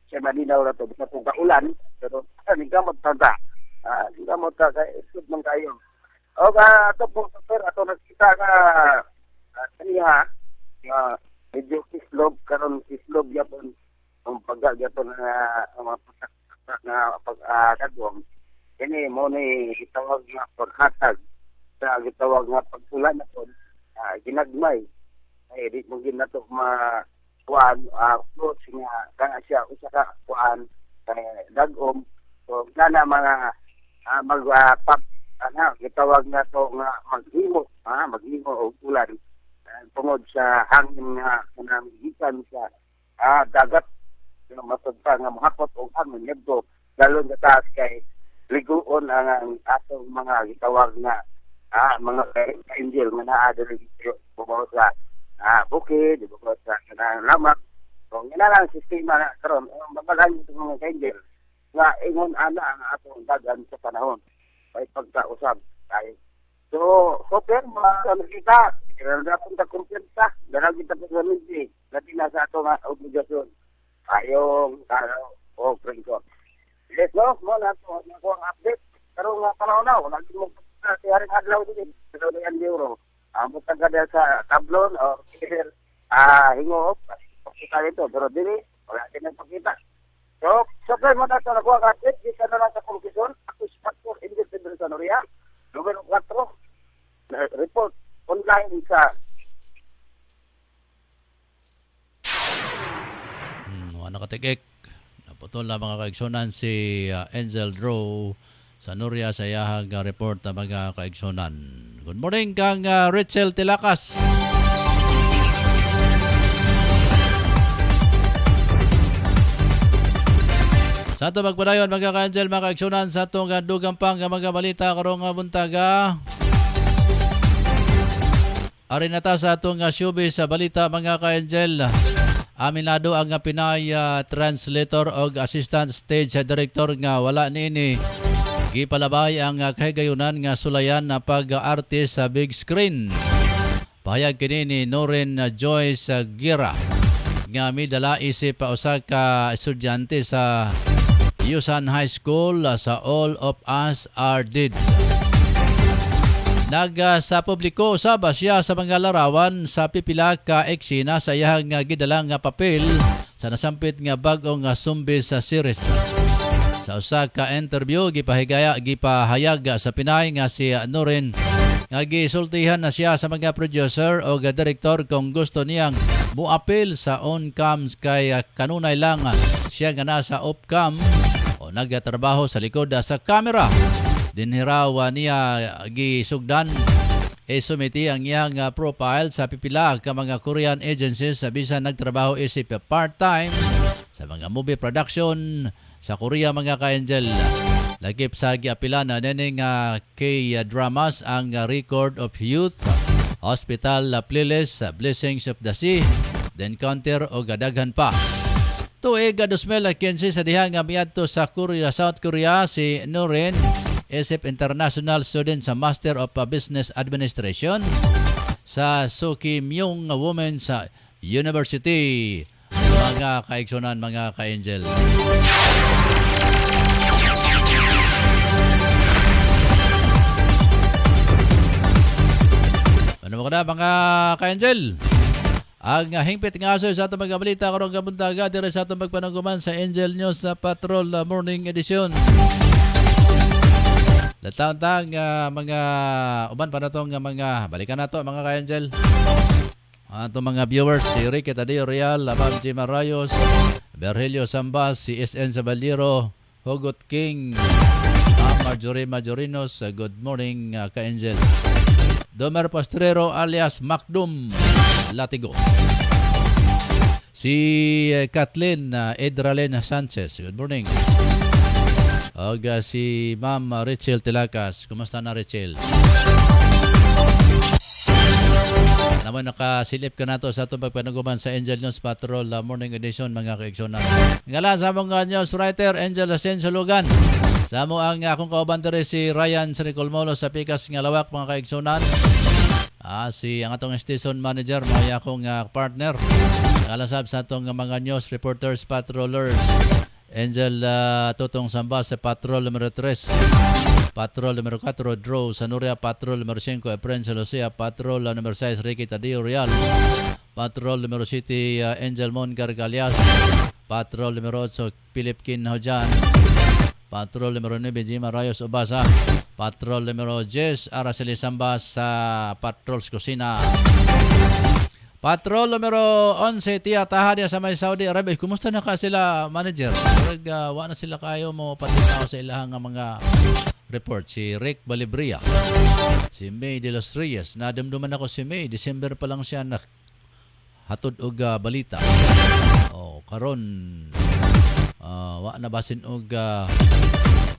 Siya malinaw na to, bisa kung kaulan, pero hindi ka magtanda. Hindi ka magtanda, isod man kayo. O ito po, sir, ito nakita ka kanya, medyo islog, karon islog yapon, ang pag-yapon na mga pasak na pag-kadwang. Ini mo ni itawag nga paghatag, sa itawag nga pagpulan na po, ginagmay. Di mungkin na ito kuan clothes nga kaya siya usa ka kuan dagom so nana mga mag-pop gitawag na to nga maghimo og ulan tungod sa hangin nga kanang gikan sa dagat matod pa nga mahakot og hangin ngadto lalo nga taas kay liguon ang atong mga gitawag nga mga angel nga naa diri bubaw sa bukid, di ba sa lamak. So, yun na lang sistema na karon. Mabalan ito mga kaingil nga ingon ana ang atong dagan sa panahon. Ay pagkausab tayo. So, software, makita. Kailangan na punta kumpiyansa. Dahil kita pagkaminti. Dati na sa atong obligasyon. Ayong, o, pringkot. Yes, no? Mo na ito. Ako ang update. Pero nga panahon na. Lagi mo haring adlaw din. Pero na yan euro. Butang ka sa tablon o hingo pakita ito pero dili wala din ang pakita so sabay mo na ito nakuha ka di ka na lang sa komisyon ako si Pastor Ingrid Pedro Sanoria numero 4 report online sa Ano katikik naputol na mga kaigsunan si Angel Draw sa Nuria sa iyahang report na mga kaigsunan. Good morning kang Rachel Tilakas. Sa ito magpadayon mga ka-Angel mga kaigsunan sa itong dugang pang mga balita karong buntaga. Arin na ta sa itong showbiz sa balita mga ka-Angel. Aminado ang Pinay translator o assistant stage director nga wala niini gipalabay ang kahigayunan nga sulayan na pag-arte sa big screen. Pahayag kini ni Noren Joyce Gira nga midala isip pa usa ka estudyante sa Yusan High School sa All of Us Are Dead. sa publiko usab siya sa mga larawan sa pipila ka eksena sa iyang gidalang nga papel sa nasampit nga bag-ong zombies sa series. Sa usa ka interview gipahayag sa Pinay nga si Noren nga gisultihan na siya sa mga producer o director kung gusto niyang muapil sa on-cam kay kanunay lang siya nga nasa off-cam o nagatrabaho sa likod sa kamera. Dinhiraw niya gisugdan sumiti ang iyang profile sa pipila ka mga Korean agencies sa bisan nagtrabaho isip part-time sa mga movie production sa Korea mga ka-angel. Lagip sa giapilan na nining K-dramas ang Record of Youth, Hospital Playlist, Blessings of the Sea, The Encounter o gadaghan pa. Tuig 2015 sa dihang miadto sa Korea, South Korea si Noren isip international student sa Master of Business Administration sa Sukimyong Women's University. Mga kaigsunan, mga ka-angel. Ano mo ka na, mga ka-angel? Ang hingpit nga aso sa itong mga balita karong kabuntaga dire sa itong magpanangguman sa Angel News sa Patrol Morning Edition. Lataon-tang mga uban pa na itong mga balikan na ito mga ka-angel. Itong mga viewers, si Ricky Tadeo Real, Abam G. Marayos, Berhelio Sambas, si SN Saballero, Hugot King, Marjorie Majorinos, good morning ka-angel. Domer Postrero alias Macdum Latigo. Si Kathleen Edralen Sanchez, good morning. O si Ma'am Rachel Tilakas, kumusta na Rachel? Naman nakasilip ka na to sa itong pagpanungguman sa Angel News Patrol Morning Edition mga kaigsunan. Ngala sa mga news writer Angel Asensio Lugan. Sa mo ang akong kauban dere si Ryan Sricolmolo sa Pikas nga Lawak mga kaigsunan. Si ang atong station manager mga akong partner. Ngala sa atong mga news reporters patrollers. Angel Tutong Samba sa Patrol numero 3. Patrol numero 4, Drew Sanuria. Patrol numero 5, Efren Lucia. Patrol numero 6, Ricky Tadeo Real. Patrol numero 7, Angel Mon Gargalias. Patrol numero 8, Philip Kinhojan. Patrol numero 9, Jima Rayos Obasa. Patrol numero 10, Araceli Samba sa Patrols Kusina. Patrol numero 11, Tia Tahadia sa may Saudi Arabia. Kumusta na ka sila, manager? Wa na sila kayo mo patinaw sa ilahang mga report. Si Rick Balibria, si May de los Reyes. Nadamduman ako si May. December pa lang siya na hatod og balita. Karon wa na basin og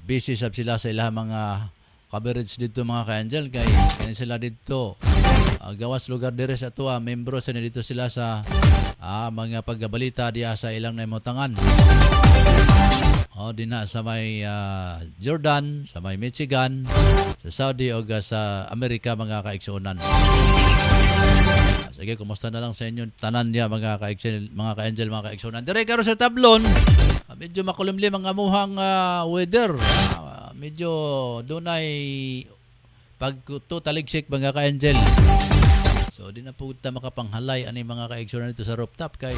busy sab sila sa ilahang mga coverage dito mga ka-angel kay sila dito gawas lugar dire sa tuwa membro sa dito sila sa mga pagbalita diya sa ilang naimutangan di na sa may Jordan, sa may Michigan, sa Saudi o sa Amerika mga kaigsunan. Sige, kumusta na lang sa inyo tanan niya mga ka-angel, mga kaigsunan. Dire karo sa tablon, medyo makulimlim ang amuhang weather. Medyo dunay pagtutaligsik mga ka-angel. So di na po ta makapanghalay ani mga kaigsunan dito sa rooftop kay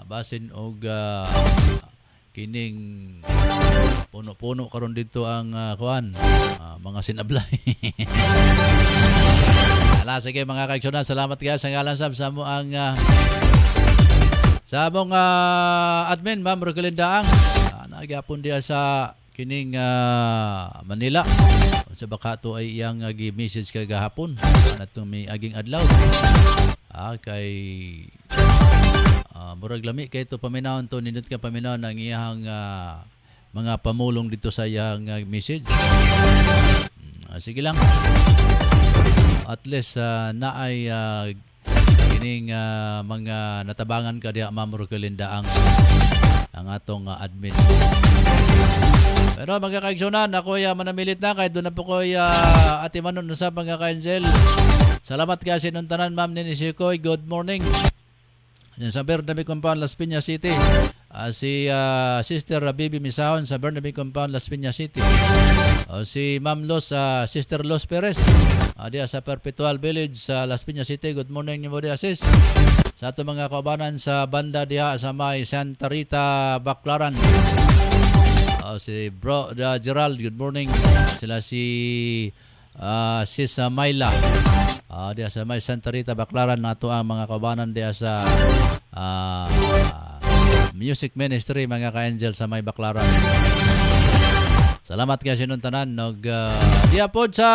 basin og kining puno-puno karon dito ang mga sinablay. Sige mga kaigsunan, salamat kayo sa ngalan sa mo ang sa among admin Ma'am Roquelin Daang. Nagyapon diya sa kining Manila. Sa baka to ay iyang gi-message kay gahapon natong may aging adlaw. Kay murag lami kay to paminawon to nindot ka paminawon ang iyang mga pamulong dito sa iyang message. Sige lang. At least naay kining mga natabangan ka diya Ma'am Roquelin Daang ang atong admin. Pero mga kaigsunan, ako manamilit na kahit doon na po ko atimanon sa mga ka-angel. Salamat kasi nung tanan Ma'am Ninisikoy. Good morning. Sa Bernabe Compound, Las Piñas City. Si Sister Bibi Misahon sa Bernabe Compound, Las Piñas City. Si Ma'am Los, Sister Los Perez, diya sa Perpetual Village sa Las Piñas City. Good morning ni mo diya, sis. Sa ato mga kaubanan sa banda diya sa may Santa Rita, Baclaran. Si Bro Gerald, good morning. Sila si Sis Myla. Diya sa may Santa Rita, Baclaran. Nato ang mga kaubanan diya sa Music Ministry, mga ka-angel sa may Baclaran. Salamat kayo sinuntanan. Diya po sa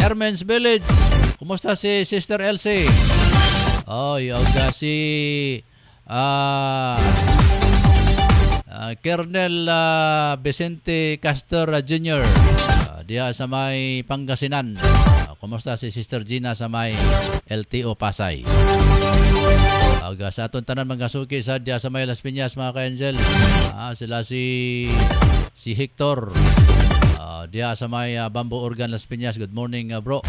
Hermens Village. Kumusta si Sister Elsie? Si Colonel Vicente Castor Jr. Diya sa may Pangasinan. Kumusta si Sister Gina sa may LTO Pasay? Sa atong tanan mga suki sa diya sa may Las Piñas, mga ka-angel. Sila si Hector. Diya sa may Bamboo Organ, Las Piñas. Good morning, bro.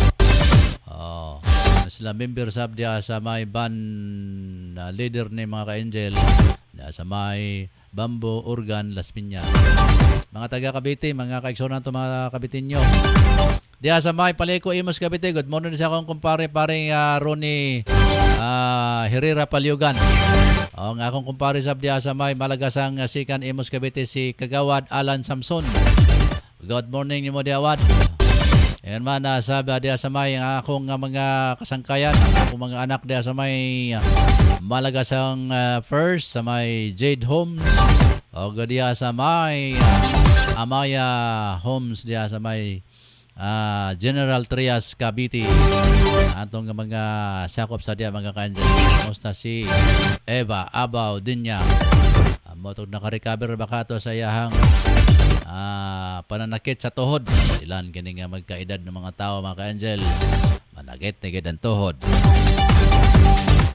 Sila member sab diya sa may band leader ni mga ka-angel. Diya sa may Bamboo Organ, Las Piñas. Mga taga Cavite, mga kaiksonan to, mga Cabitinyo. Diya sa may Paleco, Imos, Cavite. Good morning sa akong kumpare, paring Ronnie Herrera Palyugan. Ang akong kumpare sab diya sa may Malagasang Sikan, Imos, Cavite, si Kagawad Alan Samson. Good morning ni mo diawad. Ayan man, sabi diya sa may akong mga kasangkayan, ang akong mga anak diya sa may Malagasang First, sa may Jade Homes, o diya sa may Amaya Homes diya sa may General Trias, Cavite. Atong mga sakop sa diya, mga ka-angel. Kumusta si Eva Abaw Dinya? Motog naka-recover ba ka to sa iyahang pananakit sa tuhod? Ilan kini nga magkaedad ng mga tao, mga ka-angel, manakit na gid ang tuhod.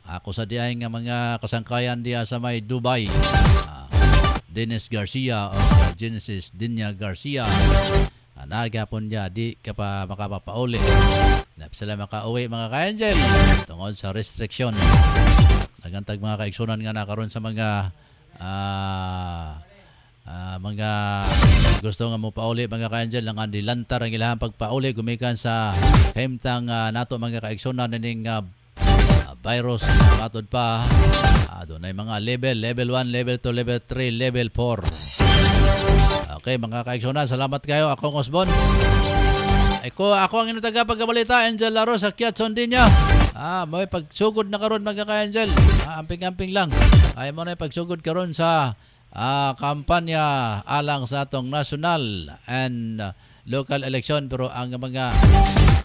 Ako sa diya nga mga kasangkayan diya sa may Dubai, Dennis Garcia o Genesis Dinya Garcia. Nagapon niya, di ka pa makapapauli. Sila makauwi, mga ka-angel, tungod sa restriction. Nagantag mga kaiksunan nga nakaroon sa mga gusto nga mo pauli, mga ka-angel, lang ang dilantar ang ilahang pagpauli gumikan sa kahimtang nato mga kaiksunan ning virus na matod pa. Doon ay mga level 1, level 2, level 3, level 4. Okay, mga kaiksunan, salamat kayo. Akong Osbon. Ako ang inyong tagapagkabalita, Angel Laro sa Kiatson din niya. May pagsugod na karon, mga ka-angel. Amping-amping lang. Ay mo na pagsugod karon sa kampanya alang sa atong national and local election, pero ang mga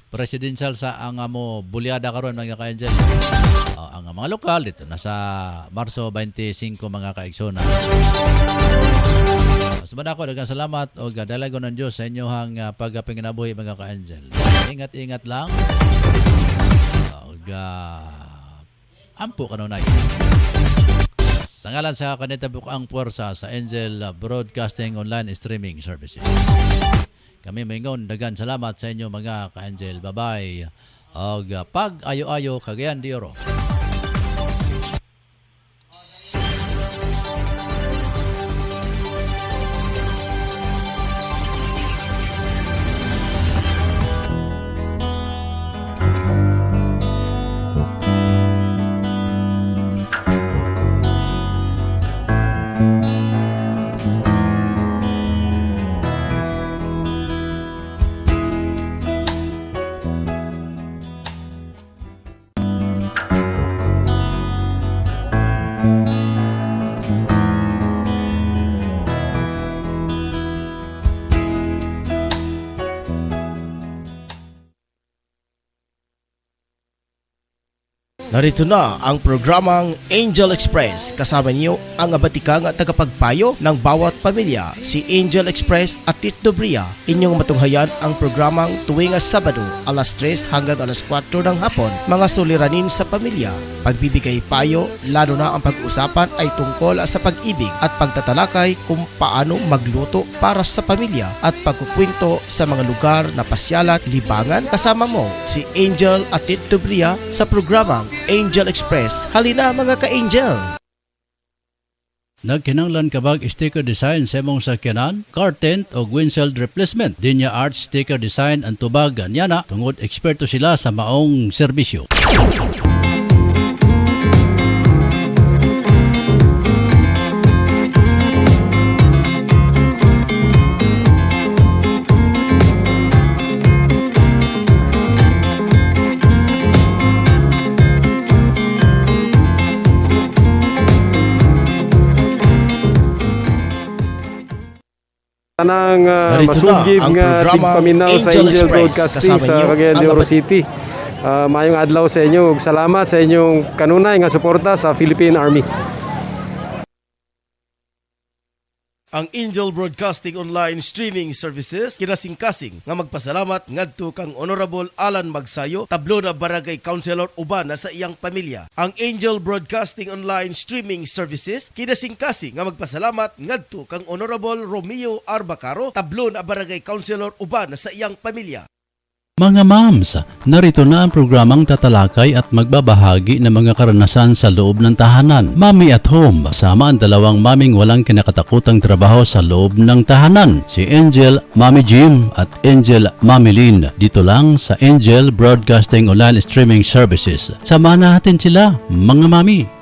presidential sa ang mo bulyada karon, mga ka-angel. Ang mga lokal dito nasa Marso 25, mga ka-eksona. Sumana ko, dagang salamat o dalago ng Diyos sa inyohang pagpanginabuhi, mga ka-angel. Ingat-ingat lang. Ampo kanunay. Sa ngalan sa kanita bukang puwersa sa Angel Broadcasting Online Streaming Services. Kami maingon, dagan salamat sa inyo, mga ka-angel. Bye-bye. Og pag-ayo-ayo, Cagayan de Oro. Narito na ang programang Angel Express. Kasama niyo ang abatikang at tagapagpayo ng bawat pamilya, si Angel Express at Tito Bria. Inyong matunghayan ang programang tuwing Sabado, alas 3 hanggang alas 4 ng hapon. Mga suliranin sa pamilya, pagbibigay payo, lalo na ang pag-uusapan ay tungkol sa pag-ibig at pagtatalakay kung paano magluto para sa pamilya at pagkukwento sa mga lugar na pasyalan, libangan. Kasama mo si Angel at Tito Bria sa programang Angel Express. Halina, mga ka-angel! Nagkinanglan kabag sticker design sa imong sakyanan, car tent o windshield replacement. Dinya Arts sticker design ang tubag anyana tungod eksperto sila sa maong serbisyo. Tanang Narito masugid na ang nga programang tigpaminaw sa Angel Angel Express. Broadcasting Kasama sa niyo Cagayan de ang Oro City. Mayong adlaw sa inyo ug salamat sa inyong kanunay nga suporta sa Philippine Army. Ang Angel Broadcasting Online Streaming Services kinasing-kasing nga magpasalamat ngadto kang Honorable Alan Magsayo, tablo na barangay councilor uban na sa iyang pamilya. Ang Angel Broadcasting Online Streaming Services kinasing-kasing nga magpasalamat ngadto kang Honorable Romeo Arbacaro, tablo na barangay councilor uban na sa iyang pamilya. Mga moms, narito na ang programang tatalakay at magbabahagi ng mga karanasan sa loob ng tahanan. Mommy at Home, kasama ang dalawang maming walang kinakatakutang trabaho sa loob ng tahanan. Si Angel Mommy Jim at Angel Mommy Lynn. Dito lang sa Angel Broadcasting Online Streaming Services. Samahan natin sila, mga mami.